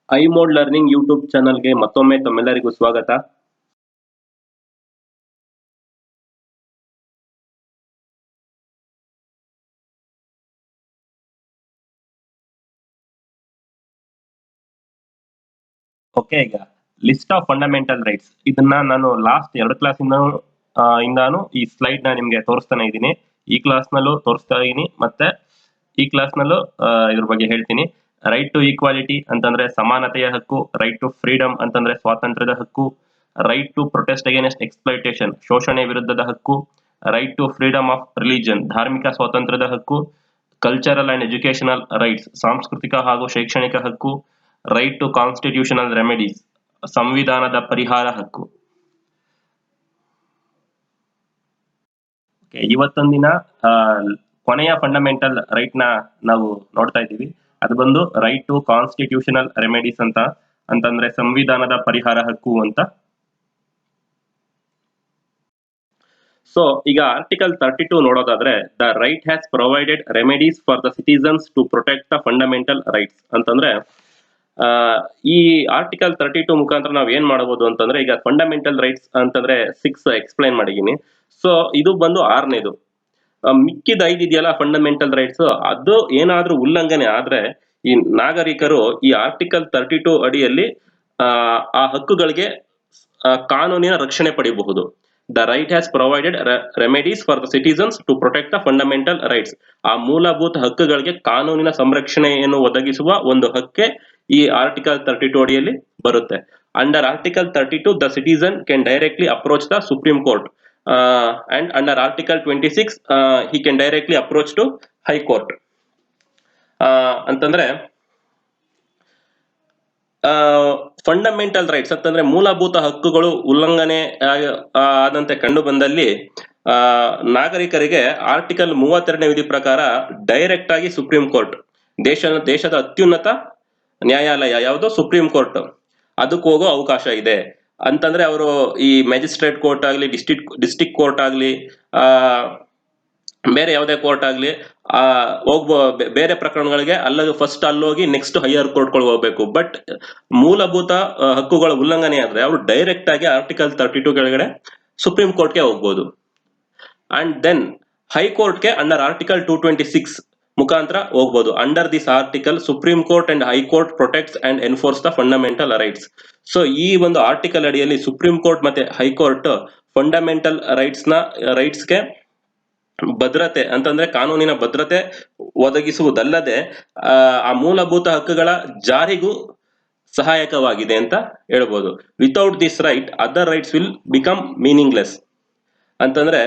ಐಮೋಡ್ learning YouTube ಚಾನಲ್ಗೆ ಮತ್ತೊಮ್ಮೆ ತಮ್ಮೆಲ್ಲರಿಗೂ ಸ್ವಾಗತ. ಓಕೆ, ಈಗ ಲಿಸ್ಟ್ ಆಫ್ ಫಂಡಮೆಂಟಲ್ ರೈಟ್ಸ್ ಇದನ್ನ ನಾನು ಲಾಸ್ಟ್ 2 ಕ್ಲಾಸಿಂದ ಇಂದಾನು ಈ ಸ್ಲೈಡ್ ನ ನಿಮ್ಗೆ ತೋರಿಸ್ತಾನೆ ಇದ್ದೀನಿ. ಈ ಕ್ಲಾಸ್ ನಲ್ಲೂ ತೋರಿಸ್ತಾ ಇದೀನಿ, ಮತ್ತೆ ಈ ಕ್ಲಾಸ್ ನಲ್ಲೂ ಇದ್ರ ಬಗ್ಗೆ ಹೇಳ್ತೀನಿ. ರೈಟ್ ಟು ಈಕ್ವಾಲಿಟಿ ಅಂತಂದ್ರೆ ಸಮಾನತೆಯ ಹಕ್ಕು, ರೈಟ್ ಟು ಫ್ರೀಡಮ್ ಅಂತಂದ್ರೆ ಸ್ವಾತಂತ್ರ್ಯದ ಹಕ್ಕು, right to protest against exploitation ಶೋಷಣೆ ವಿರುದ್ಧದ ಹಕ್ಕು, right to freedom of religion ಧಾರ್ಮಿಕ ಸ್ವಾತಂತ್ರ್ಯದ ಹಕ್ಕು, ಕಲ್ಚರಲ್ ಅಂಡ್ ಎಜುಕೇಶನಲ್ ರೈಟ್ಸ್ ಸಾಂಸ್ಕೃತಿಕ ಹಾಗೂ ಶೈಕ್ಷಣಿಕ ಹಕ್ಕು, ರೈಟ್ ಟು ಕಾನ್ಸ್ಟಿಟ್ಯೂಷನಲ್ ರೆಮಿಡೀಸ್ ಸಂವಿಧಾನದ ಪರಿಹಾರ ಹಕ್ಕು. ಇವತ್ತೊಂದಿನ ಕೊನೆಯ ಫಂಡಮೆಂಟಲ್ ರೈಟ್ ನ ನಾವು ನೋಡ್ತಾ ಇದ್ದೀವಿ. ಅದು ಬಂದು ರೈಟ್ ಟು ಕಾನ್ಸ್ಟಿಟ್ಯೂಷನಲ್ ರೆಮಿಡೀಸ್ ಅಂತಂದ್ರೆ ಸಂವಿಧಾನದ ಪರಿಹಾರ ಹಕ್ಕು ಅಂತ. ಸೊ ಈಗ ಆರ್ಟಿಕಲ್ 32 ನೋಡೋದಾದ್ರೆ, the right has provided remedies for the citizens to protect the fundamental rights ಅಂತಂದ್ರೆ, ಈ ಆರ್ಟಿಕಲ್ 32 ಮುಖಾಂತರ ನಾವ್ ಏನ್ ಮಾಡಬಹುದು ಅಂತಂದ್ರೆ, ಈಗ ಫಂಡಮೆಂಟಲ್ ರೈಟ್ಸ್ ಅಂತಂದ್ರೆ 6 ಎಕ್ಸ್ಪ್ಲೈನ್ ಮಾಡಿದೀನಿ. ಸೊ ಇದು ಬಂದು 6ನೇದು. ಮಿಕ್ಕಿದ 5 ಇದೆಯಲ್ಲ ಫಂಡಮೆಂಟಲ್ ರೈಟ್ಸ್, ಅದು ಏನಾದ್ರೂ ಉಲ್ಲಂಘನೆ ಆದ್ರೆ ಈ ನಾಗರಿಕರು ಈ ಆರ್ಟಿಕಲ್ 32 ಅಡಿಯಲ್ಲಿ ಆ ಹಕ್ಕುಗಳಿಗೆ ಕಾನೂನಿನ ರಕ್ಷಣೆ ಪಡೆಯಬಹುದು. The right has provided remedies for the citizens to protect the fundamental rights. ಆ ಮೂಲಭೂತ ಹಕ್ಕುಗಳಿಗೆ ಕಾನೂನಿನ ಸಂರಕ್ಷಣೆಯನ್ನು ಒದಗಿಸುವ ಒಂದು ಹಕ್ಕೆ ಈ ಆರ್ಟಿಕಲ್ 32 ಅಡಿಯಲ್ಲಿ ಬರುತ್ತೆ. Under article 32 the citizen can directly approach the supreme court and under article 26 he can directly approach to high court. ಅಂತಂದ್ರೆ ಫಂಡಮೆಂಟಲ್ ರೈಟ್ಸ್ ಅಂತಂದ್ರೆ ಮೂಲಭೂತ ಹಕ್ಕುಗಳು ಉಲ್ಲಂಘನೆ ಆದಂತೆ ಕಂಡು ಬಂದಲ್ಲಿ ನಾಗರಿಕರಿಗೆ ಆರ್ಟಿಕಲ್ 32ನೇ ವಿಧಿ ಪ್ರಕಾರ ಡೈರೆಕ್ಟ್ ಆಗಿ ಸುಪ್ರೀಂ ಕೋರ್ಟ್, ದೇಶದ ಅತ್ಯುನ್ನತ ನ್ಯಾಯಾಲಯ ಯಾವುದು ಸುಪ್ರೀಂ ಕೋರ್ಟ್, ಅದಕ್ಕೆ ಹೋಗೋ ಅವಕಾಶ ಇದೆ. ಅಂತಂದ್ರೆ ಅವರು ಈ ಮ್ಯಾಜಿಸ್ಟ್ರೇಟ್ ಕೋರ್ಟ್ ಆಗ್ಲಿ, ಡಿಸ್ಟ್ರಿಕ್ಟ್ ಕೋರ್ಟ್ ಆಗ್ಲಿ, ಬೇರೆ ಯಾವುದೇ ಕೋರ್ಟ್ ಆಗ್ಲಿ ಬೇರೆ ಪ್ರಕರಣಗಳಿಗೆ ಫಸ್ಟ್ ಅಲ್ಲೋಗಿ ನೆಕ್ಸ್ಟ್ ಹೈಯರ್ ಕೋರ್ಟ್ಗಳಿಗೆ ಹೋಗ್ಬೇಕು. ಬಟ್ ಮೂಲಭೂತ ಹಕ್ಕುಗಳ ಉಲ್ಲಂಘನೆ ಆದ್ರೆ ಅವರು ಡೈರೆಕ್ಟ್ ಆಗಿ ಆರ್ಟಿಕಲ್ 32 ಕೆಳಗಡೆ ಸುಪ್ರೀಂ ಕೋರ್ಟ್ಗೆ ಹೋಗ್ಬೋದು. ಅಂಡ್ ದೆನ್ ಹೈಕೋರ್ಟ್ಗೆ ಅಂಡರ್ ಆರ್ಟಿಕಲ್ 226 ಮುಖಾಂತರ ಹೋಗ್ಬೋದು. Under this article supreme court and high court protects and enforce the fundamental rights. So ಈ ಒಂದು ಆರ್ಟಿಕಲ್ ಅಡಿಯಲ್ಲಿ ಸುಪ್ರೀಂ ಕೋರ್ಟ್ ಮತ್ತೆ ಹೈಕೋರ್ಟ್ ಫಂಡಮೆಂಟಲ್ ರೈಟ್ಸ್ಗೆ ಭದ್ರತೆ ಅಂತಂದ್ರೆ ಕಾನೂನಿನ ಭದ್ರತೆ ಒದಗಿಸುವುದಲ್ಲದೆ ಆ ಮೂಲಭೂತ ಹಕ್ಕುಗಳ ಜಾರಿಗೂ ಸಹಾಯಕವಾಗಿದೆ ಅಂತ ಹೇಳ್ಬೋದು. Without this right other rights will become meaningless. ಅಂತಂದ್ರೆ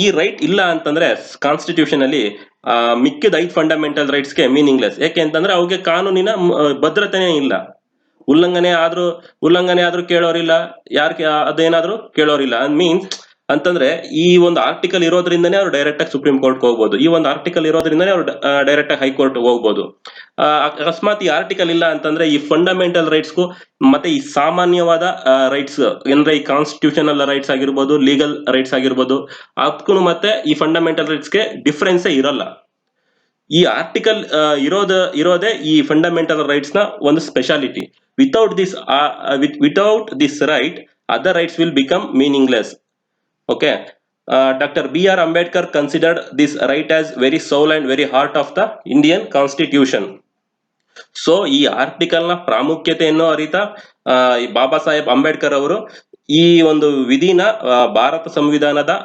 ಈ ರೈಟ್ ಇಲ್ಲ ಅಂತಂದ್ರೆ ಕಾನ್ಸ್ಟಿಟ್ಯೂಷನ್ ಅಲ್ಲಿ ಮಿಕ್ಕಿದ 5 ಫಂಡಮೆಂಟಲ್ ರೈಟ್ಸ್ಗೆ ಮೀನಿಂಗ್ಲೆಸ್. ಯಾಕೆ ಅಂತಂದ್ರೆ ಅವುಗೆ ಕಾನೂನಿನ ಭದ್ರತೆನೇ ಇಲ್ಲ. ಉಲ್ಲಂಘನೆ ಆದ್ರೂ ಕೇಳೋರಿಲ್ಲ, ಅದೇನಾದ್ರೂ ಕೇಳೋರಿಲ್ಲ. ಮೀನ್ಸ್ ಅಂತಂದ್ರೆ ಈ ಒಂದು ಆರ್ಟಿಕಲ್ ಇರೋದ್ರಿಂದನೇ ಅವ್ರು ಡೈರೆಕ್ಟ್ ಆಗಿ ಸುಪ್ರೀಂ ಕೋರ್ಟ್ ಹೋಗ್ಬೋದು. ಈ ಒಂದು ಆರ್ಟಿಕಲ್ ಇರೋದ್ರಿಂದನೇ ಅವ್ರು ಡೈರೆಕ್ಟ್ ಆಗಿ ಹೈಕೋರ್ಟ್ ಹೋಗ್ಬೋದು. ಅಕಸ್ಮಾತ್ ಈ ಆರ್ಟಿಕಲ್ ಇಲ್ಲ ಅಂತಂದ್ರೆ ಈ ಫಂಡಮೆಂಟಲ್ ರೈಟ್ಸ್ಗೂ ಮತ್ತೆ ಈ ಸಾಮಾನ್ಯವಾದ ರೈಟ್ಸ್ ಅಂದ್ರೆ ಈ ಕಾನ್ಸ್ಟಿಟ್ಯೂಷನಲ್ ರೈಟ್ಸ್ ಆಗಿರ್ಬೋದು, ಲೀಗಲ್ ರೈಟ್ಸ್ ಆಗಿರ್ಬೋದು, ಅದಕ್ಕೂ ಮತ್ತೆ ಈ ಫಂಡಮೆಂಟಲ್ ರೈಟ್ಸ್ಗೆ ಡಿಫ್ರೆನ್ಸೇ ಇರಲ್ಲ. ಈ ಆರ್ಟಿಕಲ್ ಇರೋದೇ ಈ ಫಂಡಮೆಂಟಲ್ ರೈಟ್ಸ್ ನ ಒಂದು speciality. Without this right other rights will become meaningless. Okay, Dr. B.R. Ambedkar considered this right as very soul and very heart of the Indian Constitution. So ಈ article ನ ಪ್ರಾಮುಖ್ಯತೆಯನ್ನು ಅರಿತ ಬಾಬಾ ಸಾಹೇಬ್ ಅಂಬೇಡ್ಕರ್ ಅವರು ಈ ಒಂದು ವಿಧಿನ ಭಾರತ ಸಂವಿಧಾನದ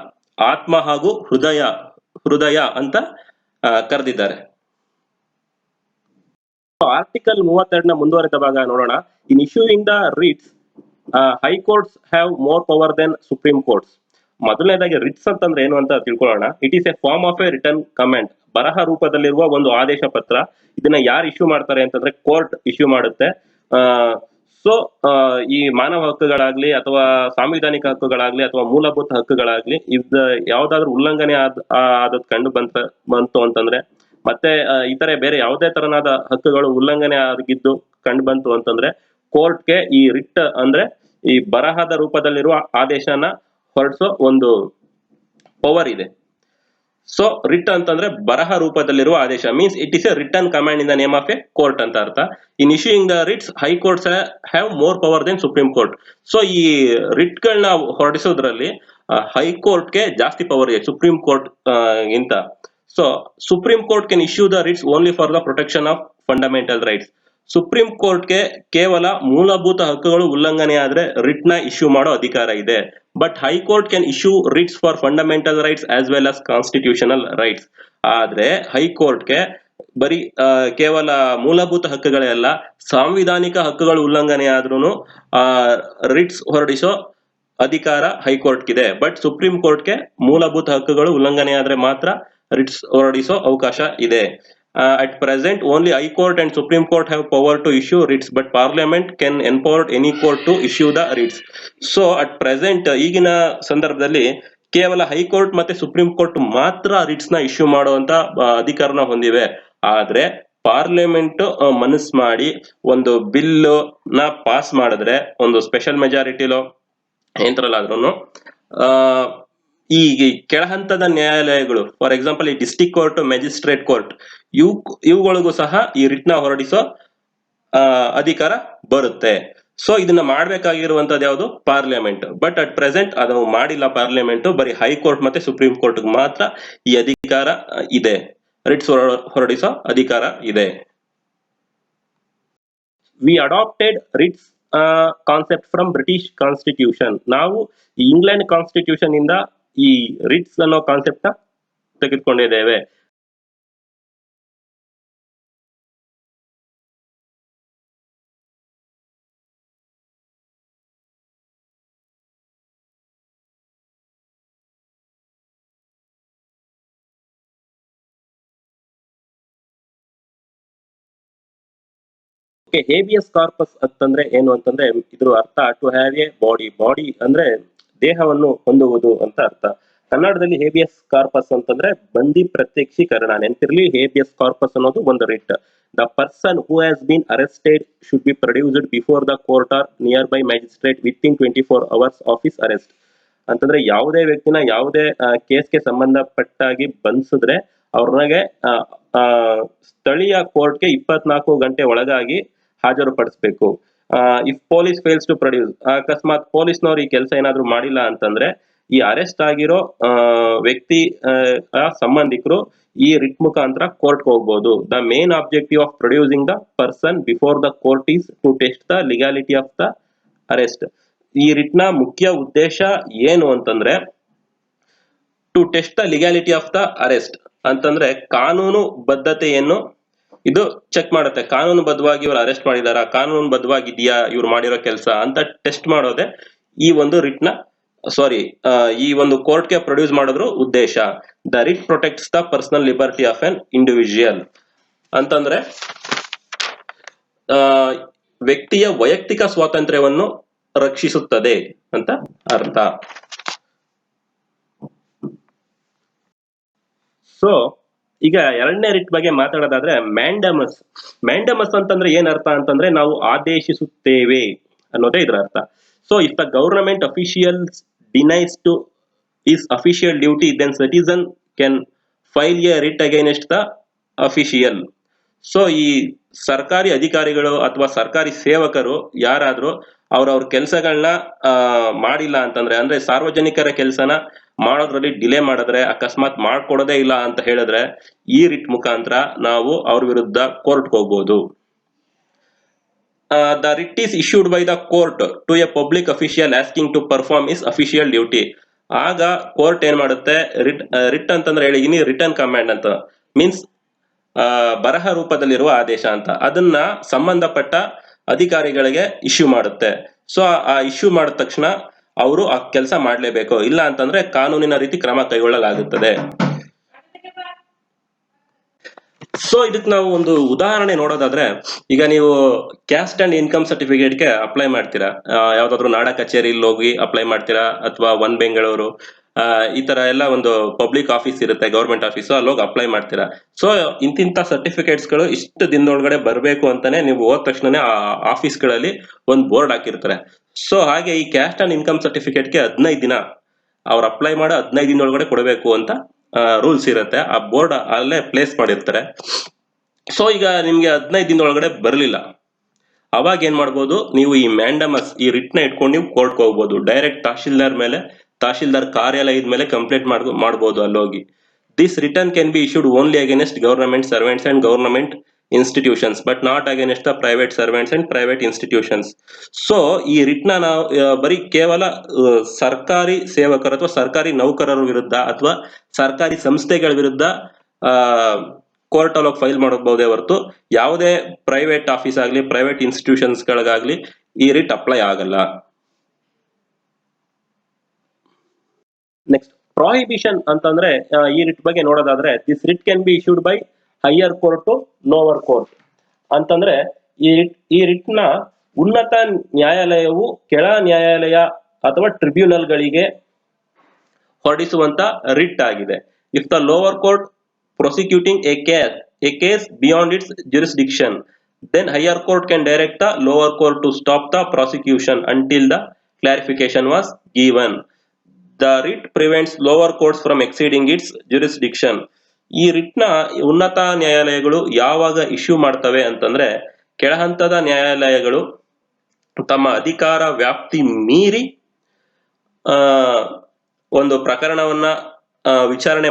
ಆತ್ಮ ಹಾಗೂ ಹೃದಯ ಅಂತ ಕರೆದಿದ್ದಾರೆ. ಆರ್ಟಿಕಲ್ 32ನ ಮುಂದುವರೆದ ಭಾಗ ನೋಡೋಣ. In issuing the writs high courts have more power than supreme courts. ಮೊದಲನೇದಾಗಿ ರಿಟ್ಸ್ ಅಂತಂದ್ರೆ ಏನು ಅಂತ ತಿಳ್ಕೊಳ್ಳೋಣ. It is a form of a written comment, ಬರಹ ರೂಪದಲ್ಲಿರುವ ಒಂದು ಆದೇಶ ಪತ್ರ. ಇದನ್ನ ಯಾರು ಇಶ್ಯೂ ಮಾಡ್ತಾರೆ ಅಂತಂದ್ರೆ ಕೋರ್ಟ್ ಇಶ್ಯೂ ಮಾಡುತ್ತೆ. ಸೊ ಈ ಮಾನವ ಹಕ್ಕುಗಳಾಗ್ಲಿ ಅಥವಾ ಸಾಂವಿಧಾನಿಕ ಹಕ್ಕುಗಳಾಗ್ಲಿ ಅಥವಾ ಮೂಲಭೂತ ಹಕ್ಕುಗಳಾಗ್ಲಿ ಯಾವ್ದಾದ್ರು ಉಲ್ಲಂಘನೆ ಆದದ್ ಕಂಡು ಬಂತು ಅಂತಂದ್ರೆ, ಮತ್ತೆ ಇತರೆ ಬೇರೆ ಯಾವುದೇ ತರನಾದ ಹಕ್ಕುಗಳು ಉಲ್ಲಂಘನೆ ಆಗಿದ್ದು ಕಂಡು ಬಂತು ಅಂತಂದ್ರೆ ಕೋರ್ಟ್ಗೆ ಈ ರಿಟ್ ಅಂದ್ರೆ ಈ ಬರಹದ ರೂಪದಲ್ಲಿರುವ ಆದೇಶನ ಹೊರಡಿಸೋ ಒಂದು ಪವರ್ ಇದೆ. ಸೊ ರಿಟ್ ಅಂತಂದ್ರೆ ಬರಹ ರೂಪದಲ್ಲಿರುವ ಆದೇಶ, means it is a written command in the name of a court ಅಂತ ಅರ್ಥ. In issuing the writs high courts have more power than supreme court. So ಈ ರಿಟ್ ಗಳನ್ನ ಹೊರಡಿಸೋದ್ರಲ್ಲಿ ಹೈಕೋರ್ಟ್ಗೆ ಜಾಸ್ತಿ ಪವರ್ ಇದೆ ಸುಪ್ರೀಂ ಕೋರ್ಟ್ ಗಿಂತ. So supreme court can issue the writs only for the protection of fundamental rights. Supreme ಕೋರ್ಟ್ಗೆ ಕೇವಲ ಮೂಲಭೂತ ಹಕ್ಕುಗಳು ಉಲ್ಲಂಘನೆ ಆದ್ರೆ ರಿಟ್ ನ ಇಶ್ಯೂ ಮಾಡೋ ಅಧಿಕಾರ ಇದೆ. But high court can issue Ritz for fundamental rights as well as constitutional rights. ಆದ್ರೆ ಹೈಕೋರ್ಟ್ಗೆ ಬರೀ ಕೇವಲ ಮೂಲಭೂತ ಹಕ್ಕುಗಳೇ ಅಲ್ಲ, ಸಾಂವಿಧಾನಿಕ ಹಕ್ಕುಗಳು ಉಲ್ಲಂಘನೆ ಆದ್ರೂ ರಿಟ್ಸ್ ಹೊರಡಿಸೋ ಅಧಿಕಾರ ಹೈಕೋರ್ಟ್ಗಿದೆ. ಬಟ್ ಸುಪ್ರೀಂ ಕೋರ್ಟ್ಗೆ ಮೂಲಭೂತ ಹಕ್ಕುಗಳು ಉಲ್ಲಂಘನೆ ಆದ್ರೆ ಮಾತ್ರ ರಿಟ್ಸ್ ಹೊರಡಿಸೋ ಅವಕಾಶ ಇದೆ. At present, only High Court and Supreme Court have power to issue writs, but Parliament can empower any court to issue the writs. So at present, ಈಗಿನ ಸಂದರ್ಭದಲ್ಲಿ ಕೇವಲ ಹೈಕೋರ್ಟ್ ಮತ್ತೆ ಸುಪ್ರೀಂ ಕೋರ್ಟ್ ಮಾತ್ರ ರಿಟ್ಸ್ ನ issue ಮಾಡುವಂತ ಅಧಿಕಾರನ ಹೊಂದಿವೆ. ಆದ್ರೆ parliament ಮನಸ್ಸು ಮಾಡಿ ಒಂದು ಬಿಲ್ ನ ಪಾಸ್ ಮಾಡಿದ್ರೆ, ಒಂದು ಸ್ಪೆಷಲ್ ಮೆಜಾರಿಟಿಲೋ ಎಂತರಲ್ಲಾದ್ರೂ ಈ ಕೆಳಹಂತದ ನ್ಯಾಯಾಲಯಗಳು, ಫಾರ್ ಎಕ್ಸಾಂಪಲ್ ಈ ಡಿಸ್ಟಿಕ್ ಕೋರ್ಟ್, ಮ್ಯಾಜಿಸ್ಟ್ರೇಟ್ ಕೋರ್ಟ್, ಇವುಗಳಿಗೂ ಸಹ ಈ ರಿಟ್ ನ ಹೊರಡಿಸೋ ಅಧಿಕಾರ ಬರುತ್ತೆ. ಸೊ ಇದನ್ನ ಮಾಡ್ಬೇಕಾಗಿರುವಂತದ್ದು ಯಾವುದು? ಪಾರ್ಲಿಮೆಂಟ್. ಬಟ್ ಅಟ್ ಪ್ರೆಸೆಂಟ್ ಅದು ಮಾಡಿಲ್ಲ ಪಾರ್ಲಿಮೆಂಟ್, ಬರೀ ಹೈಕೋರ್ಟ್ ಮತ್ತೆ ಸುಪ್ರೀಂ ಕೋರ್ಟ್ ಮಾತ್ರ ಈ ಅಧಿಕಾರ ಇದೆ, ರಿಟ್ಸ್ ಹೊರಡಿಸೋ ಅಧಿಕಾರ ಇದೆ. We adopted writs concept from British constitution. ನಾವು ಇಂಗ್ಲೆಂಡ್ ಕಾನ್ಸ್ಟಿಟ್ಯೂಷನ್ ಇಂದ ಈ ರಿಟ್ಸ್ ಅನ್ನೋ ಕಾನ್ಸೆಪ್ಟ್ ನ ತೆಗೆದುಕೊಂಡಿದ್ದೇವೆ. ಹೇಬಿಯಸ್ ಕಾರ್ಪಸ್ ಅಂತಂದ್ರೆ ಏನು ಅಂತಂದ್ರೆ, ಇದ್ರ ಅರ್ಥ to have a body. Body ಅಂದ್ರೆ ದೇಹವನ್ನು ಹೊಂದುವುದು ಅಂತ ಅರ್ಥ. ಕನ್ನಡದಲ್ಲಿ ಹೇಬಿಯಸ್ ಕಾರ್ಪಸ್ ಅಂತಂದ್ರೆ ಬಂದಿ ಪ್ರತ್ಯಕ್ಷೀಕರಣ. ನೆನಪಿರ್ಲಿ, ಹೇಬಿಯಸ್ ಕಾರ್ಪಸ್ ಅನ್ನೋದು ಒಂದು writ. The person who has been arrested should be produced before the court or nearby magistrate within 24 hours of his arrest. ಅಂತಂದ್ರೆ ಯಾವುದೇ ವ್ಯಕ್ತಿನ ಯಾವುದೇ ಕೇಸ್ಗೆ ಸಂಬಂಧಪಟ್ಟಾಗಿ ಬಂಧಿಸಿದ್ರೆ ಅವ್ರನಾಗೆ ಸ್ಥಳೀಯ ಕೋರ್ಟ್ಗೆ 24 ಗಂಟೆ ಒಳಗಾಗಿ ಹಾಜರುಪಡಿಸ್ಬೇಕು. If police fails to produce, ಅಕಸ್ಮಾತ್ ಪೊಲೀಸ್ನವ್ರು ಈ ಕೆಲಸ ಏನಾದ್ರು ಮಾಡಿಲ್ಲ ಅಂತಂದ್ರೆ ಈ ಅರೆಸ್ಟ್ ಆಗಿರೋ ವ್ಯಕ್ತಿ ಸಂಬಂಧಿಕರು ಈ ರಿಟ್ ಮುಖಾಂತರ ಕೋರ್ಟ್ ಹೋಗ್ಬೋದು. The main objective of producing the person before the court is to test the legality of the arrest. ಈ ರಿಟ್ ನ ಮುಖ್ಯ ಉದ್ದೇಶ ಏನು ಅಂತಂದ್ರೆ to test the legality of the arrest. ಅಂತಂದ್ರೆ ಕಾನೂನು ಬದ್ಧತೆಯನ್ನು ಇದು ಚೆಕ್ ಮಾಡುತ್ತೆ. ಕಾನೂನು ಬದ್ಧವಾಗಿ ಇವರು ಅರೆಸ್ಟ್ ಮಾಡಿದಾರ, ಕಾನೂನು ಬದ್ಧವಾಗಿದೆಯಾ ಇವ್ರು ಮಾಡಿರೋ ಕೆಲಸ ಅಂತ ಟೆಸ್ಟ್ ಮಾಡೋದೆ ಈ ಒಂದು ರಿಟ್ ನ ಈ ಒಂದು ಕೋರ್ಟ್ಗೆ ಪ್ರೊಡ್ಯೂಸ್ ಮಾಡೋದ್ರ ಉದ್ದೇಶ. The writ protects the personal liberty of an individual. ಅಂತಂದ್ರೆ ವ್ಯಕ್ತಿಯ ವೈಯಕ್ತಿಕ ಸ್ವಾತಂತ್ರ್ಯವನ್ನು ರಕ್ಷಿಸುತ್ತದೆ ಅಂತ ಅರ್ಥ. ಸೊ ಈಗ ಎರಡನೇ ರಿಟ್ ಬಗ್ಗೆ ಮಾತಾಡೋದಾದ್ರೆ ಮ್ಯಾಂಡಮಸ್. ಮ್ಯಾಂಡಮಸ್ ಅಂತಂದ್ರೆ ಏನ್ ಅರ್ಥ ಅಂತಂದ್ರೆ ನಾವು ಆದೇಶಿಸುತ್ತೇವೆ ಅನ್ನೋದೇ ಇದ್ರ ಅರ್ಥ. So if the government officials denies to his official duty then citizen can file a writ against the official. So ಈ ಸರ್ಕಾರಿ ಅಧಿಕಾರಿಗಳು ಅಥವಾ ಸರ್ಕಾರಿ ಸೇವಕರು ಯಾರಾದ್ರೂ ಅವ್ರವ್ರ ಕೆಲಸಗಳನ್ನ ಮಾಡಿಲ್ಲ ಅಂತಂದ್ರೆ, ಅಂದ್ರೆ ಸಾರ್ವಜನಿಕರ ಕೆಲಸನ ಮಾಡೋದ್ರಲ್ಲಿ ಡಿಲೇ ಮಾಡಿದ್ರೆ, ಅಕಸ್ಮಾತ್ ಮಾಡ್ಕೊಡೋದೇ ಇಲ್ಲ ಅಂತ ಹೇಳಿದ್ರೆ ಈ ರಿಟ್ ಮುಖಾಂತರ ನಾವು ಅವ್ರ ವಿರುದ್ಧ ಕೋರ್ಟ್ ಹೋಗ್ಬೋದು. The writ is issued by the court to a public official asking to perform his official duty. ಆಗ ಕೋರ್ಟ್ ಏನ್ ಮಾಡುತ್ತೆ, ರಿಟ್ ಅಂತಂದ್ರೆ ಹೇಳಿದೀನಿ ರಿಟರ್ನ್ ಕಮಾಂಡ್ ಅಂತ, ಮೀನ್ಸ್ ಬರಹ ರೂಪದಲ್ಲಿರುವ ಆದೇಶ ಅಂತ, ಅದನ್ನ ಸಂಬಂಧಪಟ್ಟ ಅಧಿಕಾರಿಗಳಿಗೆ ಇಶ್ಯೂ ಮಾಡುತ್ತೆ. ಸೊ ಆ ಇಶ್ಯೂ ಮಾಡಿದ ತಕ್ಷಣ ಅವರು ಆ ಕೆಲಸ ಮಾಡ್ಲೇಬೇಕು, ಇಲ್ಲ ಅಂತಂದ್ರೆ ಕಾನೂನಿನ ರೀತಿ ಕ್ರಮ ಕೈಗೊಳ್ಳಲಾಗುತ್ತದೆ. ಸೊ ಇದಕ್ಕೆ ನಾವು ಒಂದು ಉದಾಹರಣೆ ನೋಡೋದಾದ್ರೆ, ಈಗ ನೀವು ಕ್ಯಾಸ್ಟ್ ಅಂಡ್ ಇನ್ಕಮ್ ಸರ್ಟಿಫಿಕೇಟ್ಗೆ ಅಪ್ಲೈ ಮಾಡ್ತೀರಾ, ಯಾವ್ದಾದ್ರು ನಾಡ ಕಚೇರಿಲಿ ಹೋಗಿ ಅಪ್ಲೈ ಮಾಡ್ತೀರಾ, ಅಥವಾ ಒನ್ ಬೆಂಗಳೂರು ಈ ತರ ಎಲ್ಲ ಒಂದು ಪಬ್ಲಿಕ್ ಆಫೀಸ್ ಇರುತ್ತೆ, ಗೌರ್ಮೆಂಟ್ ಆಫೀಸು, ಅಲ್ಲಿ ಹೋಗಿ ಅಪ್ಲೈ ಮಾಡ್ತೀರಾ. ಸೊ ಇಂತಿಂತ ಸರ್ಟಿಫಿಕೇಟ್ಸ್ಗಳು ಇಷ್ಟು ದಿನದೊಳಗಡೆ ಬರಬೇಕು ಅಂತಾನೆ ನೀವು ಹೋದ ತಕ್ಷಣ ಆ ಆಫೀಸ್ಗಳಲ್ಲಿ ಒಂದು ಬೋರ್ಡ್ ಹಾಕಿರ್ತಾರೆ. ಸೊ ಹಾಗೆ ಈ ಕ್ಯಾಸ್ಟ್ ಅಂಡ್ ಇನ್ಕಮ್ ಸರ್ಟಿಫಿಕೇಟ್ಗೆ 15 ದಿನ, ಅವ್ರು ಅಪ್ಲೈ ಮಾಡೋ 15 ದಿನದೊಳಗಡೆ ಕೊಡಬೇಕು ಅಂತ ರೂಲ್ಸ್ ಇರುತ್ತೆ, ಆ ಬೋರ್ಡ್ ಅಲ್ಲೇ ಪ್ಲೇಸ್ ಮಾಡಿರ್ತಾರೆ. ಸೊ ಈಗ ನಿಮ್ಗೆ 15 ದಿನದ ಒಳಗಡೆ ಬರಲಿಲ್ಲ, ಅವಾಗ ಏನ್ ಮಾಡ್ಬೋದು, ನೀವು ಈ ಮ್ಯಾಂಡಮಸ್ ಈ ರಿಟ್ ನ ಇಟ್ಕೊಂಡು ನೀವು ಕೋರ್ಟ್ಗೆ ಹೋಗ್ಬೋದು. ಡೈರೆಕ್ಟ್ ತಹಶೀಲ್ದಾರ್ ಮೇಲೆ, ತಹಶೀಲ್ದಾರ್ ಕಾರ್ಯಾಲಯದ ಮೇಲೆ ಕಂಪ್ಲೇಂಟ್ ಮಾಡ್ಬೋದು ಅಲ್ಲಿ ಹೋಗಿ. This return can be issued only against government servants and government institutions but not against the private servants and private institutions. So ಈ ರಿಟ್ ನ ನಾವು ಬರೀ ಕೇವಲ ಸರ್ಕಾರಿ ಸೇವಕರು ಅಥವಾ ಸರ್ಕಾರಿ ನೌಕರರ ವಿರುದ್ಧ ಅಥವಾ ಸರ್ಕಾರಿ ಸಂಸ್ಥೆಗಳ ವಿರುದ್ಧ ಕೋರ್ಟ್ ಅಲ್ಲಿ ಫೈಲ್ ಮಾಡಬಹುದೇ ಹೊರತು ಯಾವುದೇ ಪ್ರೈವೇಟ್ ಆಫೀಸ್ ಆಗಲಿ ಪ್ರೈವೇಟ್ ಇನ್ಸ್ಟಿಟ್ಯೂಷನ್ಸ್ ಗಳಿಗಾಗ್ಲಿ ಈ ರಿಟ್ ಅಪ್ಲೈ ಆಗಲ್ಲ. ನೆಕ್ಸ್ಟ್ ಪ್ರಾಹಿಬಿಷನ್ ಅಂತಂದ್ರೆ ಈ ರಿಟ್ ಬಗ್ಗೆ ನೋಡೋದಾದ್ರೆ, this writ can be issued by higher court to lower court ಅಂತಂದ್ರೆ ಈ ರಿಟ್ ನ ಉನ್ನತ ನ್ಯಾಯಾಲಯವು ಕೆಳ ನ್ಯಾಯಾಲಯ ಅಥವಾ ಟ್ರಿಬ್ಯುನಲ್ ಗಳಿಗೆ ಹೊರಡಿಸುವಂತ ರಿಟ್ ಆಗಿದೆ. If the lower court prosecuting a case beyond its jurisdiction, then higher court can direct the lower court to stop the prosecution until the clarification was given. The writ prevents lower courts from exceeding its jurisdiction. ಈ writ ನ ಉನ್ನತ ನ್ಯಾಯಾಲಯಗಳು ಯಾವಾಗ issue ಮಾಡ್ತವೆ ಅಂತಂದ್ರೆ, ಕೆಳಹಂತದ ನ್ಯಾಯಾಲಯಗಳು ತಮ್ಮ ಅಧಿಕಾರ ವ್ಯಾಪ್ತಿ ಮೀರಿ ಒಂದು ಪ್ರಕರಣವನ್ನ ವಿಚಾರಣೆ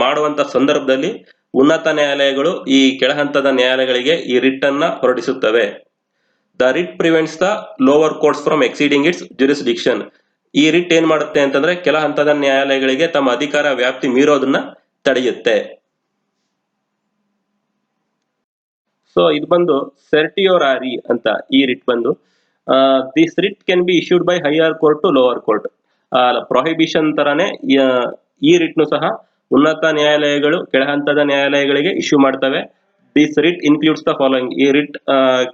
ಮಾಡುವಂತ ಸಂದರ್ಭದಲ್ಲಿ ಉನ್ನತ ನ್ಯಾಯಾಲಯಗಳು ಈ ಕೆಳಹಂತದ ನ್ಯಾಯಾಲಯಗಳಿಗೆ ಈ ರಿಟ್ ಅನ್ನ ಹೊರಡಿಸುತ್ತವೆ. The writ prevents the lower courts from exceeding its jurisdiction. ಈ ರಿಟ್ ಏನ್ ಮಾಡುತ್ತೆ ಅಂತಂದ್ರೆ ಕೆಳ ಹಂತದ ನ್ಯಾಯಾಲಯಗಳಿಗೆ ತಮ್ಮ ಅಧಿಕಾರ ವ್ಯಾಪ್ತಿ ಮೀರೋದನ್ನ ತಡೆಯುತ್ತೆ. ಸೊ ಇದು ಬಂದು ಸರ್ಟಿಯೋರಾರಿ ಅಂತ ಈ ರಿಟ್ ಬಂದು, this writ can be issued by higher court to lower court. Prohibition ತರಾನೇ ಈ ರಿಟ್ ನು ಸಹ ಉನ್ನತ ನ್ಯಾಯಾಲಯಗಳು ಕೆಳಹಂತದ ನ್ಯಾಯಾಲಯಗಳಿಗೆ ಇಶ್ಯೂ ಮಾಡ್ತವೆ. This writ includes the following. ಈ ರಿಟ್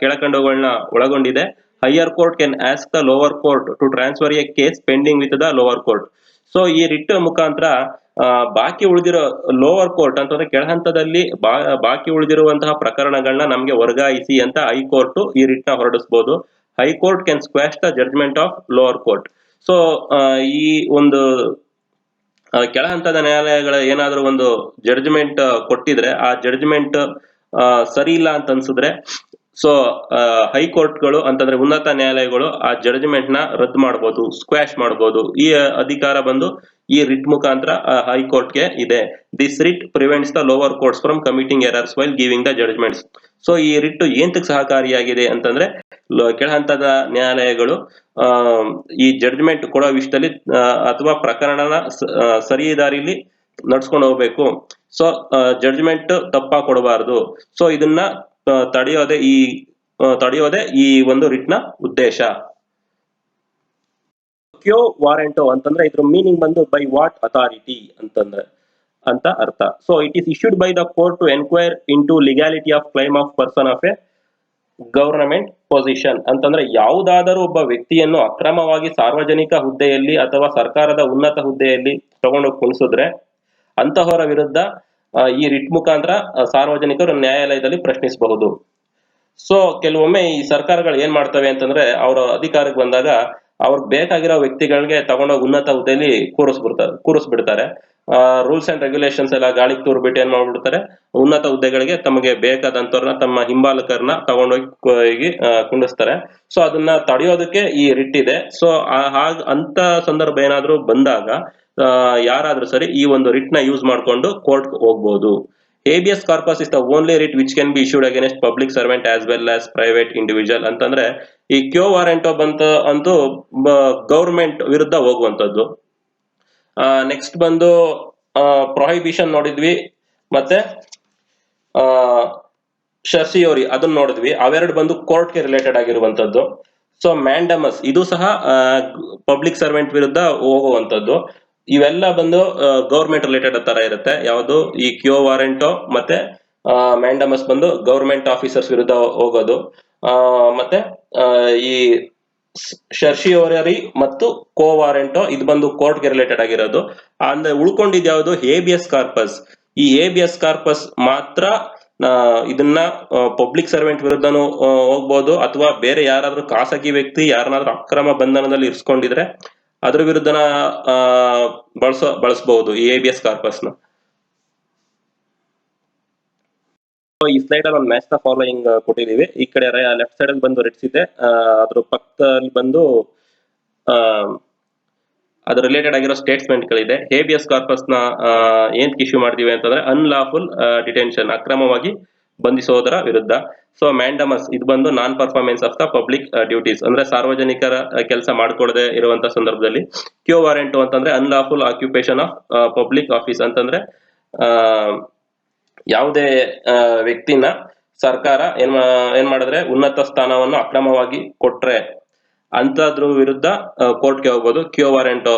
ಕೆಳಕಂಡವುಗಳನ್ನ ಒಳಗೊಂಡಿದೆ. Higher court can ask the lower court to transfer a case pending with the lower court. So ಈ ರಿಟ್ ಮುಖಾಂತರ ಬಾಕಿ ಉಳಿದಿರೋ ಲೋವರ್ ಕೋರ್ಟ್ ಅಂತಂದ್ರೆ ಕೆಳಹಂತದಲ್ಲಿ ಬಾಕಿ ಉಳಿದಿರುವಂತಹ ಪ್ರಕರಣಗಳನ್ನ ನಮ್ಗೆ ವರ್ಗಾಯಿಸಿ ಅಂತ ಹೈಕೋರ್ಟ್ ಈ ರಿಟ್ ನ ಹೊರಡಿಸಬಹುದು. High court can squash the judgment of lower court. So ಈ ಒಂದು ಕೆಳಹಂತದ ನ್ಯಾಯಾಲಯಗಳ ಏನಾದ್ರೂ ಒಂದು ಜಡ್ಜ್ಮೆಂಟ್ ಕೊಟ್ಟಿದ್ರೆ ಆ ಜಡ್ಜ್ಮೆಂಟ್ ಸರಿ ಇಲ್ಲ ಅಂತ ಅನ್ಸಿದ್ರೆ, ಸೊ ಹೈಕೋರ್ಟ್ಗಳು ಅಂತಂದ್ರೆ ಉನ್ನತ ನ್ಯಾಯಾಲಯಗಳು ಆ ಜಡ್ಜ್ಮೆಂಟ್ ನ ರದ್ದು ಮಾಡಬಹುದು, ಸ್ಕ್ವಾಶ್ ಮಾಡಬಹುದು. ಈ ಅಧಿಕಾರ ಬಂದು ಈ ರಿಟ್ ಮುಖಾಂತರ ಹೈಕೋರ್ಟ್ಗೆ ಇದೆ. This writ prevents the lower courts from committing errors while giving the judgements. So ಈ ರಿಟ್ ಏಂತಕ್ಕೆ ಸಹಕಾರಿಯಾಗಿದೆ ಅಂತಂದ್ರೆ, ಕೆಳಹಂತದ ನ್ಯಾಯಾಲಯಗಳು ಈ ಜಡ್ಜ್ಮೆಂಟ್ ಕೊಡೋ ವಿಷಯದಲ್ಲಿ ಅಥವಾ ಪ್ರಕರಣನ ಸರಿ ದಾರಿಲಿ ನಡ್ಸ್ಕೊಂಡು ಹೋಗ್ಬೇಕು. ಸೊ ಜಡ್ಜ್ಮೆಂಟ್ ತಪ್ಪಾ ಕೊಡಬಾರದು. ಸೊ ಇದನ್ನ ತಡೆಯೋದೇ ಈ ಒಂದು ರಿಟ್ ನ ಉದ್ದೇಶ. ಕ್ಯೋ ವಾರೆಂಟೋ ಅಂತಂದ್ರೆ ಇದ್ರ ಮೀನಿಂಗ್ ಬಂದು ಬೈ ವಾಟ್ ಅಥಾರಿಟಿ ಅಂತ ಅರ್ಥ. So it is issued by the court to enquire into legality of claim of person of a government position ಅಂತಂದ್ರೆ, ಯಾವುದಾದರೂ ಒಬ್ಬ ವ್ಯಕ್ತಿಯನ್ನು ಅಕ್ರಮವಾಗಿ ಸಾರ್ವಜನಿಕ ಹುದ್ದೆಯಲ್ಲಿ ಅಥವಾ ಸರ್ಕಾರದ ಉನ್ನತ ಹುದ್ದೆಯಲ್ಲಿ ತಗೊಂಡು ಕುಣಿಸಿದ್ರೆ ಅಂತಹವರ ವಿರುದ್ಧ ಈ ರಿಟ್ ಮುಖಾಂತರ ಸಾರ್ವಜನಿಕರು ನ್ಯಾಯಾಲಯದಲ್ಲಿ ಪ್ರಶ್ನಿಸಬಹುದು. ಸೊ ಕೆಲವೊಮ್ಮೆ ಈ ಸರ್ಕಾರಗಳು ಏನ್ ಮಾಡ್ತವೆ ಅಂತಂದ್ರೆ, ಅವರ ಅಧಿಕಾರಕ್ಕೆ ಬಂದಾಗ ಅವ್ರಿಗೆ ಬೇಕಾಗಿರೋ ವ್ಯಕ್ತಿಗಳಿಗೆ ತಗೊಂಡೋಗಿ ಉನ್ನತ ಹುದ್ದೆಯಲ್ಲಿ ಕೂರಿಸ್ಬಿಡ್ತಾರೆ. ರೂಲ್ಸ್ ಅಂಡ್ ರೆಗ್ಯುಲೇಷನ್ಸ್ ಎಲ್ಲ ಗಾಳಿಗೆ ತೂರ್ಬಿಟ್ಟು ಏನ್ ಮಾಡ್ಬಿಡ್ತಾರೆ, ಉನ್ನತ ಹುದ್ದೆಗಳಿಗೆ ತಮಗೆ ಬೇಕಾದಂತವ್ರನ್ನ ತಮ್ಮ ಹಿಂಬಾಲಕರನ್ನ ತಗೊಂಡೋಗಿ ಕುಂಡಿಸ್ತಾರೆ. ಸೊ ಅದನ್ನ ತಡೆಯೋದಕ್ಕೆ ಈ ರಿಟ್ ಇದೆ. ಸೊ ಅಂತ ಸಂದರ್ಭ ಏನಾದ್ರೂ ಬಂದಾಗ ಯಾರಾದ್ರೂ ಸರಿ ಈ ಒಂದು ರಿಟ್ ನ ಯೂಸ್ ಮಾಡ್ಕೊಂಡು ಕೋರ್ಟ್ ಹೋಗ್ಬೋದು. Habeas corpus is the only writ which can be issued against public servant as well as private individual ಅಂತಂದ್ರೆ, ಈ ಕ್ಯೋ ವಾರೆಂಟೋ ಅಂತೂ ಗವರ್ಮೆಂಟ್ ವಿರುದ್ಧ ಹೋಗುವಂತದ್ದು. ನೆಕ್ಸ್ಟ್ ಬಂದು ಪ್ರೊಹಿಬಿಷನ್ ನೋಡಿದ್ವಿ, ಮತ್ತೆ ಶರ್ಸಿಯೋರಿ ಅದನ್ನ ನೋಡಿದ್ವಿ. ಅವೆರಡು ಬಂದು ಕೋರ್ಟ್ಗೆ ರಿಲೇಟೆಡ್ ಆಗಿರುವಂತದ್ದು. ಸೊ ಮ್ಯಾಂಡಮಸ್ ಇದು ಸಹ ಪಬ್ಲಿಕ್ ಸರ್ವೆಂಟ್ ವಿರುದ್ಧ ಹೋಗುವಂತದ್ದು. ಇವೆಲ್ಲ ಬಂದು ಗವರ್ಮೆಂಟ್ ರಿಲೇಟೆಡ್ ತರ ಇರುತ್ತೆ. ಯಾವುದು ಈ ಕ್ಯೋ ವಾರೆಂಟೋ ಮತ್ತೆ ಮ್ಯಾಂಡಮಸ್ ಬಂದು ಗವರ್ಮೆಂಟ್ ಆಫೀಸರ್ಸ್ ವಿರುದ್ಧ ಹೋಗೋದು. ಮತ್ತೆ ಈ ಶರ್ಷಿಯೋರಿ ಮತ್ತು ಕೋ ವಾರೆಂಟೋ ಇದು ಬಂದು ಕೋರ್ಟ್ಗೆ ರಿಲೇಟೆಡ್ ಆಗಿರೋದು. ಅಂದ್ರೆ ಉಳ್ಕೊಂಡಿದ್ ಯಾವುದು ಹೇಬಿಯಸ್ ಕಾರ್ಪಸ್. ಈ ಹೇಬಿಯಸ್ ಕಾರ್ಪಸ್ ಮಾತ್ರ ಇದನ್ನ ಪಬ್ಲಿಕ್ ಸರ್ವೆಂಟ್ ವಿರುದ್ಧನೂ ಹೋಗ್ಬೋದು, ಅಥವಾ ಬೇರೆ ಯಾರಾದ್ರೂ ಖಾಸಗಿ ವ್ಯಕ್ತಿ ಯಾರನ್ನಾದ್ರೂ ಅಕ್ರಮ ಬಂಧನದಲ್ಲಿ ಇರಿಸ್ಕೊಂಡಿದ್ರೆ ಅದ್ರ ವಿರುದ್ಧನ ಬಳಸಬಹುದು ಈ ಹೇಬಿಯಸ್ ಕಾರ್ಪಸ್ ನ. ಈ ಸ್ಲೈಡ್ ಅಲ್ಲಿ ಒಂದು ಮ್ಯಾಚ್ ದ ಫಾಲೋಯಿಂಗ್ ಕೊಟ್ಟಿದೀವಿ. ಈ ಕಡೆ ಲೆಫ್ಟ್ ಸೈಡ್ ಅಲ್ಲಿ ಬಂದು ರೆಡ್ಸ್ ಇದೆ, ಅದ್ರ ಪಕ್ಕದಲ್ಲಿ ಬಂದು ಅದ್ರ ರಿಲೇಟೆಡ್ ಆಗಿರೋ ಸ್ಟೇಟ್ಸ್ಮೆಂಟ್ ಗಳಿದೆ. ಹೇಬಿಯಸ್ ಕಾರ್ಪಸ್ ನ ಏನ್ ಇಶ್ಯೂ ಮಾಡ್ತೀವಿ ಅಂತಂದ್ರೆ ಅನ್ಲಾಫುಲ್ ಡಿಟೆನ್ಷನ್, ಅಕ್ರಮವಾಗಿ ಬಂಧಿಸೋದರ ವಿರುದ್ಧ. ಸೊ ಮ್ಯಾಂಡಮಸ್ ಇದು ಬಂದು non performance of the public duties, ಅಂದ್ರೆ ಸಾರ್ವಜನಿಕರ ಕೆಲಸ ಮಾಡ್ಕೊಡದೆ ಇರುವಂತ ಸಂದರ್ಭದಲ್ಲಿ. ಕ್ಯೂ ವಾರೆಂಟ್ ಅಂತಂದ್ರೆ unlawful occupation of public office, ಅಂತಂದ್ರೆ ಯಾವುದೇ ವ್ಯಕ್ತಿನ ಸರ್ಕಾರ ಏನ್ ಮಾಡಿದ್ರೆ ಉನ್ನತ ಸ್ಥಾನವನ್ನು ಅಕ್ರಮವಾಗಿ ಕೊಟ್ರೆ ಅಂತದ್ರ ವಿರುದ್ಧ ಕೋರ್ಟ್ಗೆ ಹೋಗ್ಬೋದು ಕ್ಯೂ ವಾರೆಂಟ್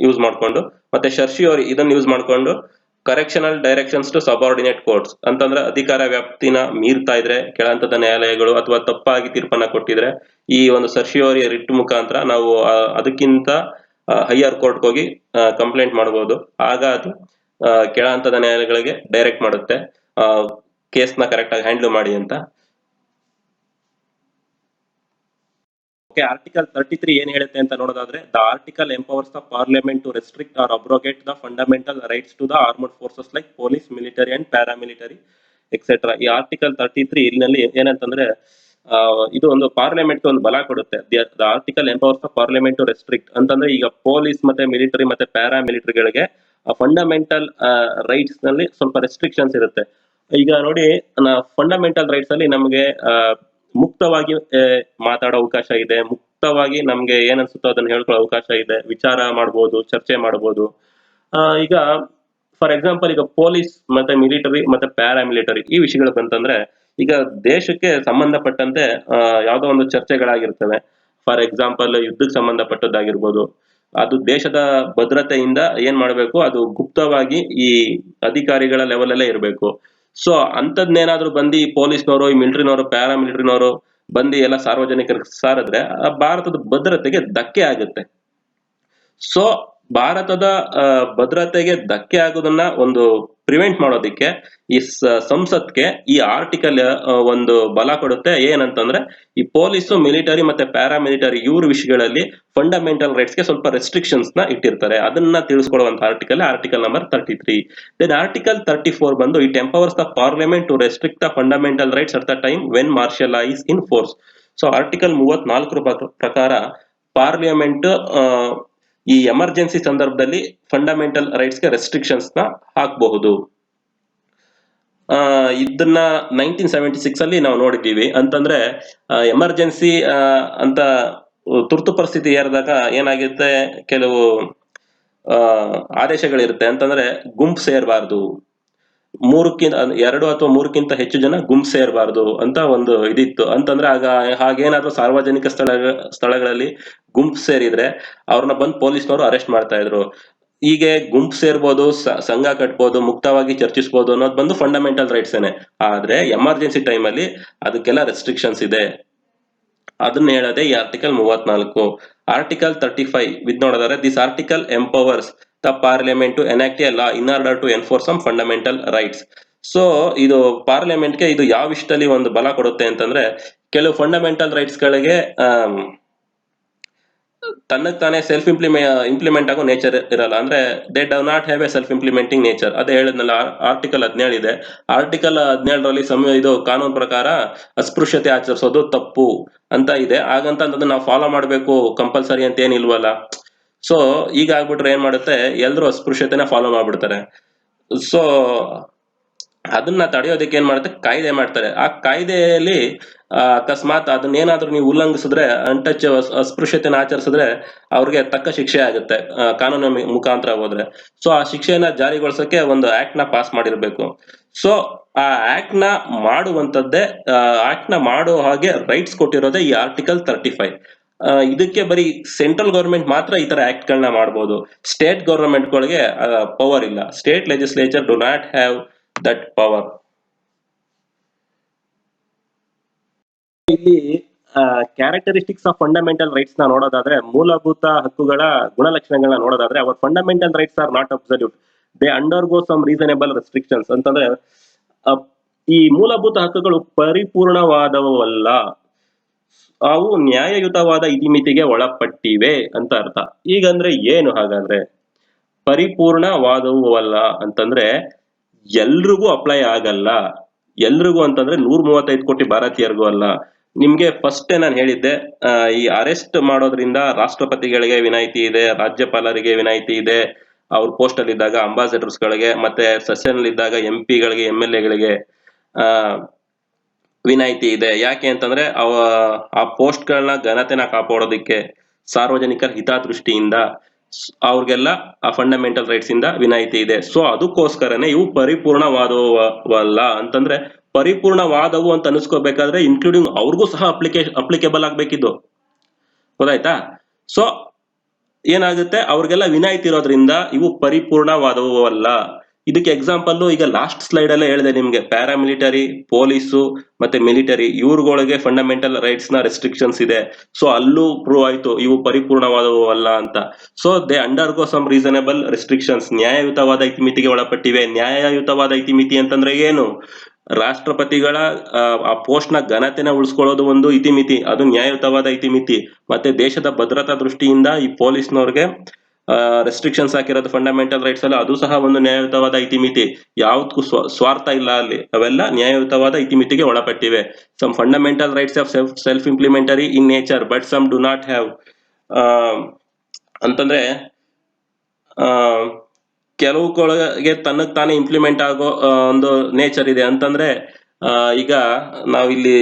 ಯೂಸ್ ಮಾಡ್ಕೊಂಡು. ಮತ್ತೆ ಶರ್ಷಿಯೋರಿ ಇದನ್ನ ಯೂಸ್ ಮಾಡ್ಕೊಂಡು correctional directions to subordinate courts, ಅಂತಂದ್ರೆ ಅಧಿಕಾರ ವ್ಯಾಪ್ತಿನ ಮೀರ್ತಾ ಇದ್ರೆ ಕೆಳಹಂತದ ನ್ಯಾಯಾಲಯಗಳು ಅಥವಾ ತಪ್ಪಾಗಿ ತೀರ್ಪನ್ನ ಕೊಟ್ಟಿದ್ರೆ ಈ ಒಂದು ಸರ್ಷಿಯೋರಿ ರಿಟ್ ಮುಖಾಂತರ ನಾವು ಅದಕ್ಕಿಂತ ಹೈಯರ್ ಕೋರ್ಟ್ ಹೋಗಿ ಕಂಪ್ಲೇಂಟ್ ಮಾಡಬಹುದು. ಆಗ ಅದು ಕೆಳಹಂತದ ನ್ಯಾಯಾಲಯಗಳಿಗೆ ಡೈರೆಕ್ಟ್ ಮಾಡುತ್ತೆ ಕೇಸ್ನ ಕರೆಕ್ಟ್ ಆಗಿ ಹ್ಯಾಂಡಲ್ ಮಾಡಿ ಅಂತ. ಆರ್ಟಿಕಲ್ 33 ಏನ್ ಹೇಳುತ್ತೆ ಅಂತ ನೋಡೋದಾದ್ರೆ, the article empowers the parliament to restrict or abrogate the fundamental rights to the armed forces like police, military and paramilitary etcetera. ಈ ಆರ್ಟಿಕಲ್ 33 ಇಲ್ಲಿನಲ್ಲಿ ಏನಂತಂದ್ರೆ ಇದು ಒಂದು ಪಾರ್ಲಿಮೆಂಟ್ ಒಂದು ಬಲ ಕೊಡುತ್ತೆ. The article empowers the parliament to restrict ಅಂತಂದ್ರೆ ಈಗ ಪೊಲೀಸ್ ಮತ್ತೆ ಮಿಲಿಟರಿ ಮತ್ತೆ ಪ್ಯಾರಾಮಿಲಿಟರಿಗಳಿಗೆ ಫಂಡಮೆಂಟಲ್ ರೈಟ್ಸ್ ನಲ್ಲಿ ಸ್ವಲ್ಪ ರೆಸ್ಟ್ರಿಕ್ಷನ್ಸ್ ಇರುತ್ತೆ. ಈಗ ನೋಡಿ, ಫಂಡಮೆಂಟಲ್ ರೈಟ್ಸ್ ಅಲ್ಲಿ ನಮಗೆ ಮುಕ್ತವಾಗಿ ಮಾತಾಡೋ ಅವಕಾಶ ಇದೆ, ಮುಕ್ತವಾಗಿ ನಮ್ಗೆ ಏನ್ ಅನ್ಸುತ್ತೋ ಅದನ್ನ ಹೇಳ್ಕೊಳ್ಳೋ ಅವಕಾಶ ಇದೆ, ವಿಚಾರ ಮಾಡ್ಬೋದು, ಚರ್ಚೆ ಮಾಡ್ಬೋದು. ಈಗ ಫಾರ್ ಎಕ್ಸಾಂಪಲ್ ಈಗ ಪೊಲೀಸ್ ಮತ್ತೆ ಮಿಲಿಟರಿ ಮತ್ತೆ ಪ್ಯಾರಾಮಿಲಿಟರಿ ಈ ವಿಷಯಗಳು ಬಂತಂದ್ರೆ ಈಗ ದೇಶಕ್ಕೆ ಸಂಬಂಧಪಟ್ಟಂತೆ ಯಾವ್ದೋ ಒಂದು ಚರ್ಚೆಗಳಾಗಿರ್ತವೆ. ಫಾರ್ ಎಕ್ಸಾಂಪಲ್ ಯುದ್ಧಕ್ಕೆ ಸಂಬಂಧಪಟ್ಟದ್ದಾಗಿರ್ಬೋದು, ಅದು ದೇಶದ ಭದ್ರತೆಯಿಂದ ಏನ್ ಮಾಡ್ಬೇಕು, ಅದು ಗುಪ್ತವಾಗಿ ಈ ಅಧಿಕಾರಿಗಳ ಲೆವೆಲ್ ಅಲ್ಲೇ ಇರಬೇಕು. ಸೊ ಅಂತದ್ನೇನಾದ್ರೂ ಬಂದು ಈ ಪೊಲೀಸ್ನವರು, ಈ ಮಿಲಿಟರಿನವರು, ಪ್ಯಾರಾಮಿಲಿಟರಿನವರು ಬಂದು ಎಲ್ಲ ಸಾರ್ವಜನಿಕರಿಗೆ ಸಾರಿದ್ರೆ ಭಾರತದ ಭದ್ರತೆಗೆ ಧಕ್ಕೆ ಆಗುತ್ತೆ. ಸೊ ಭಾರತದ ಭದ್ರತೆಗೆ ಧಕ್ಕೆ ಆಗೋದನ್ನ ಒಂದು ಪ್ರಿವೆಂಟ್ ಮಾಡೋದಿಕ್ಕೆ ಈ ಸಂಸತ್ಗೆ ಈ ಆರ್ಟಿಕಲ್ ಒಂದು ಬಲ ಕೊಡುತ್ತೆ. ಏನಂತಂದ್ರೆ ಈ ಪೊಲೀಸು, ಮಿಲಿಟರಿ ಮತ್ತೆ ಪ್ಯಾರಾಮಿಲಿಟರಿ ಇವ್ರ ವಿಷಯಗಳಲ್ಲಿ ಫಂಡಮೆಂಟಲ್ ರೈಟ್ಸ್ಗೆ ಸ್ವಲ್ಪ ರೆಸ್ಟ್ರಿಕ್ಷನ್ಸ್ ನ ಇಟ್ಟಿರ್ತಾರೆ. ಅದನ್ನ ತಿಳಿಸ್ಕೊಡುವಂತ ಆರ್ಟಿಕಲ್ ನಂಬರ್ 33. ದೆನ್ ಆರ್ಟಿಕಲ್ 34 ಬಂದು it empowers the parliament to restrict the fundamental rights at the time when martial law is in force. So article 34 ಪ್ರಕಾರ ಪಾರ್ಲಿಮೆಂಟ್ ಈ ಎಮರ್ಜೆನ್ಸಿ ಸಂದರ್ಭದಲ್ಲಿ ಫಂಡಮೆಂಟಲ್ ರೈಟ್ಸ್ಗೆ ರೆಸ್ಟ್ರಿಕ್ಷನ್ಸ್ ನ ಹಾಕಬಹುದು. ಇದನ್ನ 1976 ಅಲ್ಲಿ ನಾವು ನೋಡಿದ್ದೀವಿ. ಅಂತಂದ್ರೆ ಎಮರ್ಜೆನ್ಸಿ ಅಂತ ತುರ್ತು ಪರಿಸ್ಥಿತಿ ಏರಿದಾಗ ಏನಾಗುತ್ತೆ, ಕೆಲವು ಆದೇಶಗಳಿರುತ್ತೆ. ಅಂತಂದ್ರೆ ಗುಂಪು ಸೇರಬಾರ್ದು, 2 ಅಥವಾ 3ಕ್ಕಿಂತ ಹೆಚ್ಚು ಜನ ಗುಂಪು ಸೇರಬಾರ್ದು ಅಂತ ಒಂದು ಇದಿತ್ತು. ಅಂತಂದ್ರೆ ಆಗ ಹಾಗೇನಾದ್ರೂ ಸಾರ್ವಜನಿಕ ಸ್ಥಳಗಳಲ್ಲಿ ಗುಂಪು ಸೇರಿದ್ರೆ ಅವ್ರನ್ನ ಬಂದು ಪೊಲೀಸ್ನವರು ಅರೆಸ್ಟ್ ಮಾಡ್ತಾ ಇದ್ರು. ಹೀಗೆ ಗುಂಪು ಸೇರ್ಬೋದು, ಸಂಘ ಕಟ್ಬೋದು, ಮುಕ್ತವಾಗಿ ಚರ್ಚಿಸಬಹುದು ಅನ್ನೋದು ಬಂದು ಫಂಡಮೆಂಟಲ್ ರೈಟ್ಸ್ ಏನೆ. ಆದ್ರೆ ಎಮರ್ಜೆನ್ಸಿ ಟೈಮ್ ಅಲ್ಲಿ ಅದಕ್ಕೆಲ್ಲ ರೆಸ್ಟ್ರಿಕ್ಷನ್ಸ್ ಇದೆ. ಅದನ್ನ ಹೇಳದೆ ಈ ಆರ್ಟಿಕಲ್ 34. ಆರ್ಟಿಕಲ್ 35 ವಿದ್ ನೋಡಿದ್ರೆ, this article empowers the parliament to enact a law in order to enforce some fundamental rights. So ಇದು ಪಾರ್ಲಿಮೆಂಟ್ಗೆ ಇದು ಯಾವ ವಿಷಯದಲ್ಲಿ ಒಂದು ಬಲ ಕೊಡುತ್ತೆ ಅಂತಂದ್ರೆ, ಕೆಲವು ಫಂಡಮೆಂಟಲ್ ರೈಟ್ಸ್ ಗಳಿಗೆ ತನ್ನಕ್ಕೆ ತಾನೇ ಸೆಲ್ಫ್ ಇಂಪ್ಲಿಮೆಂಟ್ ಆಗೋ ನೇಚರ್ ಇರಲ್ಲ. ಅಂದ್ರೆ they Dove not have A self implementing nature. ಅದೇ ಹೇಳಿದ್ನಲ್ಲ, ಆರ್ಟಿಕಲ್ 17 ಇದೆ. ಆರ್ಟಿಕಲ್ 17ರಲ್ಲಿ ಇದು ಕಾನೂನು ಪ್ರಕಾರ ಅಸ್ಪೃಶ್ಯತೆ ಆಚರಿಸೋದು ತಪ್ಪು ಅಂತ ಇದೆ. ಹಾಗಂತ ಅದನ್ನ ನಾವು ಫಾಲೋ ಮಾಡ್ಬೇಕು ಕಂಪಲ್ಸರಿ ಅಂತ ಏನಿಲ್ವಲ್ಲ. ಸೊ ಈಗ ಆಗ್ಬಿಟ್ರೆ ಏನ್ ಮಾಡುತ್ತೆ, ಎಲ್ರು ಅಸ್ಪೃಶ್ಯತೆನ ಫಾಲೋ ಮಾಡ್ಬಿಡ್ತಾರೆ. ಸೊ ಅದನ್ನ ತಡೆಯೋದಕ್ಕೆ ಏನ್ ಮಾಡುತ್ತೆ, ಕಾಯ್ದೆ ಮಾಡ್ತಾರೆ. ಆ ಕಾಯ್ದೆಯಲ್ಲಿ ಅಕಸ್ಮಾತ್ ಅದನ್ನೇನಾದ್ರೂ ನೀವು ಉಲ್ಲಂಘಿಸಿದ್ರೆ, ಅನ್ಟಚ್ ಅಸ್ಪೃಶ್ಯತೆನ ಆಚರಿಸಿದ್ರೆ ಅವ್ರಿಗೆ ತಕ್ಕ ಶಿಕ್ಷೆ ಆಗುತ್ತೆ ಕಾನೂನು ಮುಖಾಂತರ ಹೋದ್ರೆ. ಸೊ ಆ ಶಿಕ್ಷೆಯನ್ನ ಜಾರಿಗೊಳಿಸಕ್ಕೆ ಒಂದು ಆಕ್ಟ್ ನ ಪಾಸ್ ಮಾಡಿರ್ಬೇಕು. ಸೊ ಆ ಆಕ್ಟ್ ನ ಮಾಡುವಂತದ್ದೇ, ಆಕ್ಟ್ ನ ಮಾಡೋ ಹಾಗೆ ರೈಟ್ಸ್ ಕೊಟ್ಟಿರೋದೇ ಈ ಆರ್ಟಿಕಲ್ 35. ಇದಕ್ಕೆ ಬರೀ ಸೆಂಟ್ರಲ್ ಗವರ್ಮೆಂಟ್ ಮಾತ್ರ ಈ ತರ ಆಕ್ಟ್ ಗಳನ್ನ ಮಾಡಬಹುದು. ಸ್ಟೇಟ್ ಗವರ್ಮೆಂಟ್ ಗಳಿಗೆ ಪವರ್ ಇಲ್ಲ. State legislature do not have that power. ಇಲ್ಲಿ ಕ್ಯಾರೆಕ್ಟರಿಸ್ಟಿಕ್ಸ್ ಆಫ್ ಫಂಡಮೆಂಟಲ್ ರೈಟ್ಸ್ ನ ನೋಡೋದಾದ್ರೆ, ಮೂಲಭೂತ ಹಕ್ಕುಗಳ ಗುಣಲಕ್ಷಣಗಳನ್ನ ನೋಡೋದಾದ್ರೆ, our fundamental rights are not absolute, they undergo some reasonable restrictions. ಅಂತಂದ್ರೆ ಈ ಮೂಲಭೂತ ಹಕ್ಕುಗಳು ಪರಿಪೂರ್ಣವಾದವಲ್ಲ. ಅವು ನ್ಯಾಯಯುತವಾದ ಇತಿಮಿತಿಗೆ ಒಳಪಟ್ಟಿವೆ ಅಂತ ಅರ್ಥ. ಈಗಂದ್ರೆ ಏನು ಹಾಗಾದ್ರೆ? ಪರಿಪೂರ್ಣವಾದವು ಅಲ್ಲ ಅಂತಂದ್ರೆ ಎಲ್ರಿಗೂ ಅಪ್ಲೈ ಆಗಲ್ಲ. ಎಲ್ರಿಗೂ ಅಂತಂದ್ರೆ 135 ಕೋಟಿ ಭಾರತೀಯರಿಗೂ ಅಲ್ಲ. ನಿಮ್ಗೆ ಫಸ್ಟೇ ನಾನು ಹೇಳಿದ್ದೆ, ಈ ಅರೆಸ್ಟ್ ಮಾಡೋದ್ರಿಂದ ರಾಷ್ಟ್ರಪತಿಗಳಿಗೆ ವಿನಾಯಿತಿ ಇದೆ, ರಾಜ್ಯಪಾಲರಿಗೆ ವಿನಾಯಿತಿ ಇದೆ, ಅವ್ರ ಪೋಸ್ಟ್ ಅಲ್ಲಿ ಇದ್ದಾಗ ಅಂಬಾಸಿಡರ್ಸ್ ಗಳಿಗೆ, ಮತ್ತೆ ಸೆಷನ್ ಇದ್ದಾಗ MP ಗಳಿಗೆ MLA ಗಳಿಗೆ ಆ ವಿನಾಯಿತಿ ಇದೆ. ಯಾಕೆ ಅಂತಂದ್ರೆ ಆ ಪೋಸ್ಟ್ ಗಳನ್ನ ಘನತೆನ ಕಾಪಾಡೋದಿಕ್ಕೆ, ಸಾರ್ವಜನಿಕರ ಹಿತದೃಷ್ಟಿಯಿಂದ ಅವ್ರಿಗೆಲ್ಲ ಆ ಫಂಡಮೆಂಟಲ್ ರೈಟ್ಸ್ ಇಂದ ವಿನಾಯಿತಿ ಇದೆ. ಸೊ ಅದಕ್ಕೋಸ್ಕರನೇ ಇವು ಪರಿಪೂರ್ಣವಾದವಲ್ಲ ಅಂತಂದ್ರೆ, ಪರಿಪೂರ್ಣವಾದವು ಅಂತ ಅನಿಸ್ಕೋಬೇಕಾದ್ರೆ ಇನ್ಕ್ಲೂಡಿಂಗ್ ಅವ್ರಿಗೂ ಸಹ ಅಪ್ಲಿಕೇಬಲ್ ಆಗ್ಬೇಕಿದ್ದು. ಗೊತ್ತಾಯ್ತಾ? ಸೊ ಏನಾಗುತ್ತೆ, ಅವ್ರಿಗೆಲ್ಲ ವಿನಾಯಿತಿ ಇರೋದ್ರಿಂದ ಇವು ಪರಿಪೂರ್ಣವಾದವು ಅಲ್ಲ. ಇದಕ್ಕೆ ಎಕ್ಸಾಂಪಲ್ ಈಗ ಲಾಸ್ಟ್ ಸ್ಲೈಡ್ ಅಲ್ಲೇ ಹೇಳಿದೆ ನಿಮ್ಗೆ, ಪ್ಯಾರಾಮಿಲಿಟರಿ, ಪೊಲೀಸು ಮತ್ತೆ ಮಿಲಿಟರಿ ಇವ್ರುಗಳಿಗೆ ಫಂಡಮೆಂಟಲ್ ರೈಟ್ಸ್ ನ ರೆಸ್ಟ್ರಿಕ್ಷನ್ಸ್ ಇದೆ. ಸೊ ಅಲ್ಲೂ ಪ್ರೂವ್ ಆಯ್ತು ಇವು ಪರಿಪೂರ್ಣವಾದವು ಅಲ್ಲ ಅಂತ. So they undergo some reasonable restrictions, ನ್ಯಾಯಯುತವಾದ ಇತಿಮಿತಿಗೆ ಒಳಪಟ್ಟಿವೆ. ನ್ಯಾಯಯುತವಾದ ಇತಿಮಿತಿ ಅಂತಂದ್ರೆ ಏನು? ರಾಷ್ಟ್ರಪತಿಗಳ ಆ ಪೋಸ್ಟ್ ನ ಘನತೆನ ಉಳಿಸ್ಕೊಳ್ಳೋದು ಒಂದು ಇತಿಮಿತಿ, ಅದು ನ್ಯಾಯಯುತವಾದ ಇತಿಮಿತಿ. ಮತ್ತೆ ದೇಶದ ಭದ್ರತಾ ದೃಷ್ಟಿಯಿಂದ ಈ ಪೊಲೀಸ್ನವ್ರಿಗೆ ರೆಸ್ಟ್ರಿಕ್ಷನ್ಸ್ ಹಾಕಿರೋದು ಫಂಡಮೆಂಟಲ್ ರೈಟ್ಸ್ ಅಲ್ಲ, ಅದು ಸಹ ಒಂದು ನ್ಯಾಯಯುತವಾದ ಇತಿಮಿತಿ. ಯಾವ್ದಕ್ಕೂ ಸ್ವಾರ್ಥ ಇಲ್ಲ ಅಲ್ಲಿ, ಅವೆಲ್ಲ ನ್ಯಾಯಯುತವಾದ ಇತಿಮಿತಿಗೆ ಒಳಪಟ್ಟಿವೆ. Some fundamental rights of self implementary in nature but some do not have ಅಂತಂದ್ರೆ ಕೆಲವುಗಳಿಗೆ ತನ್ನಕ್ ತಾನೇ ಇಂಪ್ಲಿಮೆಂಟ್ ಆಗೋ ಒಂದು ನೇಚರ್ ಇದೆ. ಅಂತಂದ್ರೆ ಈಗ ನಾವಿಲ್ಲಿ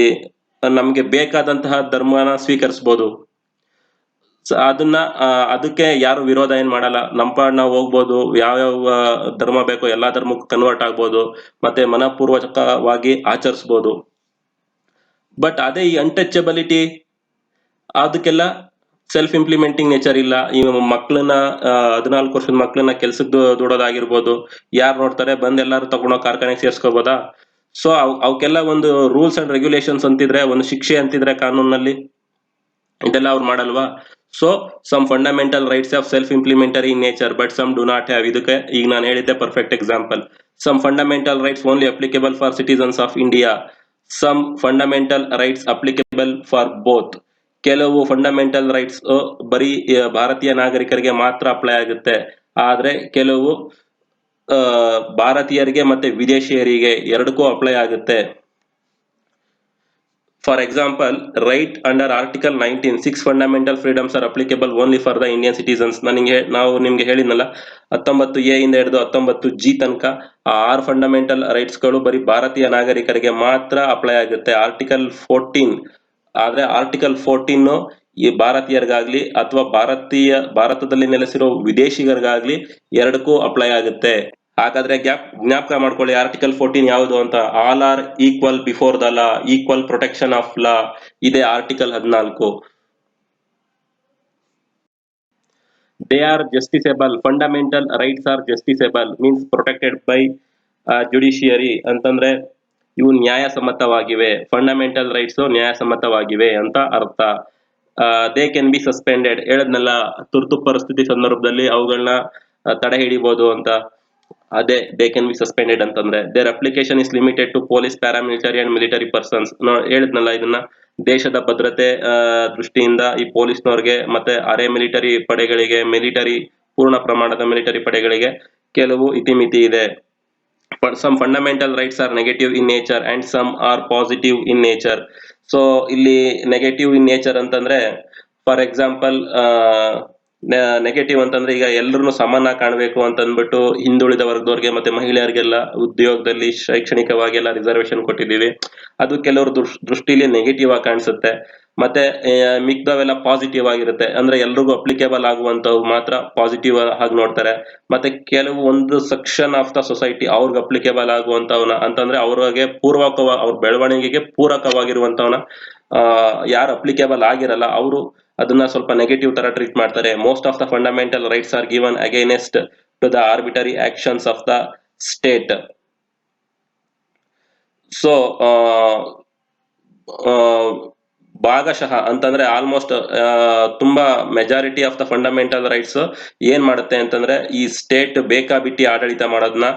ನಮ್ಗೆ ಬೇಕಾದಂತಹ ಧರ್ಮನ ಸ್ವೀಕರಿಸಬಹುದು, ಅದನ್ನ ಅದಕ್ಕೆ ಯಾರು ವಿರೋಧ ಏನ್ ಮಾಡಲ್ಲ. ನಮ್ಮ ಪಾಡ್ ನಾವು ಹೋಗ್ಬೋದು, ಯಾವ್ಯಾವ ಧರ್ಮ ಬೇಕೋ ಎಲ್ಲಾ ಧರ್ಮಕ್ಕೂ ಕನ್ವರ್ಟ್ ಆಗ್ಬೋದು, ಮತ್ತೆ ಮನಪೂರ್ವಕವಾಗಿ ಆಚರಿಸ್ಬೋದು. ಬಟ್ ಅದೇ ಈ ಅನ್ಟಚಬಿಲಿಟಿ, ಅದಕ್ಕೆಲ್ಲ ಸೆಲ್ಫ್ ಇಂಪ್ಲಿಮೆಂಟಿಂಗ್ ನೇಚರ್ ಇಲ್ಲ. ಈ ಮಕ್ಳನ್ನ 14 ವರ್ಷದ ಮಕ್ಳನ್ನ ಕೆಲ್ಸಕ್ಕೆ ದುಡೋದಾಗಿರ್ಬೋದು, ಯಾರು ನೋಡ್ತಾರೆ, ಬಂದ್ ಎಲ್ಲಾರು ತಗೊಂಡೋಗಿ ಕಾರ್ಖಾನೆಗೆ ಸೇರ್ಸ್ಕೋಬೋದಾ? ಸೊ ಅವಕ್ಕೆಲ್ಲ ಒಂದು ರೂಲ್ಸ್ ಅಂಡ್ ರೆಗ್ಯುಲೇಷನ್ಸ್ ಅಂತಿದ್ರೆ, ಒಂದು ಶಿಕ್ಷೆ ಅಂತಿದ್ರೆ ಕಾನೂನಲ್ಲಿ, ಇದೆಲ್ಲ ಅವ್ರು ಮಾಡಲ್ವಾ? So some fundamental rights of self implementary in nature but some do not have. ಇದಕ್ಕೆ ಈಗ ನಾನು ಹೇಳಿದ್ದೆ perfect example. Some fundamental rights only applicable for citizens of India, some fundamental rights applicable for both. ಕೆಲವು fundamental rights ಬರೀ ಭಾರತೀಯ ನಾಗರಿಕರಿಗೆ ಮಾತ್ರ apply ಆಗುತ್ತೆ, ಆದ್ರೆ ಕೆಲವು ಭಾರತೀಯರಿಗೆ ಮತ್ತೆ ವಿದೇಶಿಯರಿಗೆ ಎರಡಕ್ಕೂ ಅಪ್ಲೈ ಆಗುತ್ತೆ. For example, right under article 19, 6 fundamental freedoms are applicable only for the Indian citizens. ನಾವು ನಿಮ್ಗೆ ಹೇಳಿದ್ನಲ್ಲ, 19A ಇಂದ ಹಿಡಿದು 19G ತನಕ ಆ 6 ಫಂಡಮೆಂಟಲ್ ರೈಟ್ಸ್ ಗಳು ಬರೀ ಭಾರತೀಯ ನಾಗರಿಕರಿಗೆ ಮಾತ್ರ ಅಪ್ಲೈ ಆಗುತ್ತೆ. ಆರ್ಟಿಕಲ್ 14 ಆದ್ರೆ ಆರ್ಟಿಕಲ್ 14 ಈ ಭಾರತೀಯರಿಗಾಗ್ಲಿ ಅಥವಾ ಭಾರತದಲ್ಲಿ ನೆಲೆಸಿರೋ ವಿದೇಶಿಗರಿಗಾಗ್ಲಿ ಎರಡಕ್ಕೂ ಅಪ್ಲೈ ಆಗುತ್ತೆ. ಹಾಗಾದ್ರೆ ಜ್ಞಾಪಕ ಮಾಡ್ಕೊಳ್ಳಿ, ಆರ್ಟಿಕಲ್ 14 ಯಾವುದು ಅಂತ. All are equal before the law, equal protection of law, ಇದೆ article 14. They are justiciable, fundamental rights are justiciable means protected by judiciary. ಅಂತಂದ್ರೆ ಇವು ನ್ಯಾಯಸಮ್ಮತವಾಗಿವೆ, ಫಂಡಮೆಂಟಲ್ ರೈಟ್ಸ್ ನ್ಯಾಯಸಮ್ಮತವಾಗಿವೆ ಅಂತ ಅರ್ಥ. ದೇ ಕ್ಯಾನ್ ಬಿ ಸಸ್ಪೆಂಡೆಡ್, ಹೇಳದ್ನಲ್ಲ ತುರ್ತು ಪರಿಸ್ಥಿತಿ ಸಂದರ್ಭದಲ್ಲಿ ಅವುಗಳನ್ನ ತಡೆ ಹಿಡಿಬಹುದು ಅಂತ. ಅದೇ ದೇ ಕ್ಯಾನ್ ಬಿ ಸಸ್ಪೆಂಡೆಡ್ ಅಂತಂದ್ರೆ. Their application is limited to police, paramilitary and military persons. ಹೇಳಿದ್ನಲ್ಲ ಇದನ್ನ, ದೇಶದ ಭದ್ರತೆ ದೃಷ್ಟಿಯಿಂದ ಈ ಪೊಲೀಸ್ನವ್ರಿಗೆ ಮತ್ತೆ ಅರೆ ಮಿಲಿಟರಿ ಪಡೆಗಳಿಗೆ, ಪೂರ್ಣ ಪ್ರಮಾಣದ ಮಿಲಿಟರಿ ಪಡೆಗಳಿಗೆ ಕೆಲವು ಇತಿಮಿತಿ ಇದೆ. Some fundamental rights are negative in nature and some are positive in nature. So ಇಲ್ಲಿ ನೆಗೆಟಿವ್ ಇನ್ ನೇಚರ್ ಅಂತಂದ್ರೆ, ಫಾರ್ ಎಕ್ಸಾಂಪಲ್ ನೆಗೆಟಿವ್ ಅಂತಂದ್ರೆ, ಈಗ ಎಲ್ಲರನ್ನು ಸಮಾನ ಕಾಣಬೇಕು ಅಂತ ಅಂದ್ಬಿಟ್ಟು ಹಿಂದುಳಿದ ವರ್ಗದವ್ರಿಗೆ ಮತ್ತೆ ಮಹಿಳೆಯರಿಗೆಲ್ಲ ಉದ್ಯೋಗದಲ್ಲಿ ಶೈಕ್ಷಣಿಕವಾಗಿ ಎಲ್ಲ ರಿಸರ್ವೇಶನ್ ಕೊಟ್ಟಿದ್ದೀವಿ. ಅದು ಕೆಲವರು ದೃಷ್ಟಿಲಿ ನೆಗೆಟಿವ್ ಆಗಿ ಕಾಣಿಸುತ್ತೆ. ಮತ್ತೆ ಮಿಕ್ದವೆಲ್ಲ ಪಾಸಿಟಿವ್ ಆಗಿರುತ್ತೆ, ಅಂದ್ರೆ ಎಲ್ರಿಗೂ ಅಪ್ಲಿಕೇಬಲ್ ಆಗುವಂತವು ಮಾತ್ರ ಪಾಸಿಟಿವ್ ಆಗಿ ನೋಡ್ತಾರೆ. ಮತ್ತೆ ಕೆಲವು ಒಂದು ಸೆಕ್ಷನ್ ಆಫ್ ದ ಸೊಸೈಟಿ ಅವ್ರಿಗೆ ಅಪ್ಲಿಕೇಬಲ್ ಆಗುವಂತವನ್ನ, ಅಂತಂದ್ರೆ ಅವ್ರಿಗೆ ಅವ್ರ ಬೆಳವಣಿಗೆಗೆ ಪೂರಕವಾಗಿರುವಂತವನ್ನ ಯಾರು ಅಪ್ಲಿಕೇಬಲ್ ಆಗಿರಲ್ಲ ಅವರು ಅದನ್ನ ಸ್ವಲ್ಪ ನೆಗೆಟಿವ್ ತರ ಟ್ರೀಟ್ ಮಾಡ್ತಾರೆ. Most of the fundamental rights are given against to the arbitrary actions of the state. So ಭಾಗಶಃ ಅಂತಂದ್ರೆ ಆಲ್ಮೋಸ್ಟ್ ತುಂಬಾ majority of the fundamental rights ಏನ್ ಮಾಡುತ್ತೆ ಅಂತಂದ್ರೆ ಈ ಸ್ಟೇಟ್ ಬೇಕಾಬಿಟ್ಟಿ ಆಡಳಿತ ಮಾಡೋದನ್ನ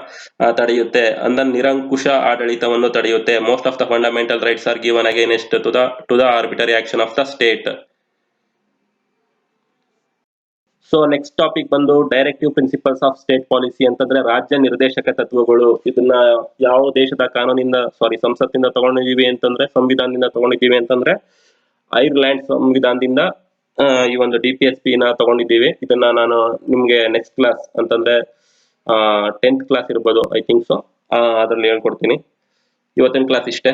ತಡೆಯುತ್ತೆ, ಅಂದ್ರೆ ನಿರಂಕುಶ ಆಡಳಿತವನ್ನು ತಡೆಯುತ್ತೆ. Most of the fundamental rights are given against to the arbitrary action of the state. So next topic ಬಂದು directive principles of state policy ಅಂತಂದ್ರೆ ರಾಜ್ಯ ನಿರ್ದೇಶಕ ತತ್ವಗಳು. ಇದನ್ನ ಯಾವ ದೇಶದ ಕಾನೂನಿಂದ ಸಂಸತ್ತಿಂದ ತಗೊಂಡಿದೀವಿ ಅಂತಂದ್ರೆ, ಸಂವಿಧಾನದಿಂದ ತಗೊಂಡಿದ್ದೀವಿ ಅಂತಂದ್ರೆ ಐರ್ಲ್ಯಾಂಡ್ ಸಂವಿಧಾನದಿಂದ ಈ ಒಂದು DPSP ನ ತಗೊಂಡಿದ್ದೀವಿ. ಇದನ್ನ ನಾನು ನಿಮ್ಗೆ ನೆಕ್ಸ್ಟ್ ಕ್ಲಾಸ್ ಅಂತಂದ್ರೆ 10th ಕ್ಲಾಸ್ ಇರ್ಬೋದು ಐ ಥಿಂಕ್ ಸೊ, ಅದ್ರಲ್ಲಿ ಹೇಳ್ಕೊಡ್ತೀನಿ. ಇವತ್ತಿನ ಕ್ಲಾಸ್ ಇಷ್ಟೇ.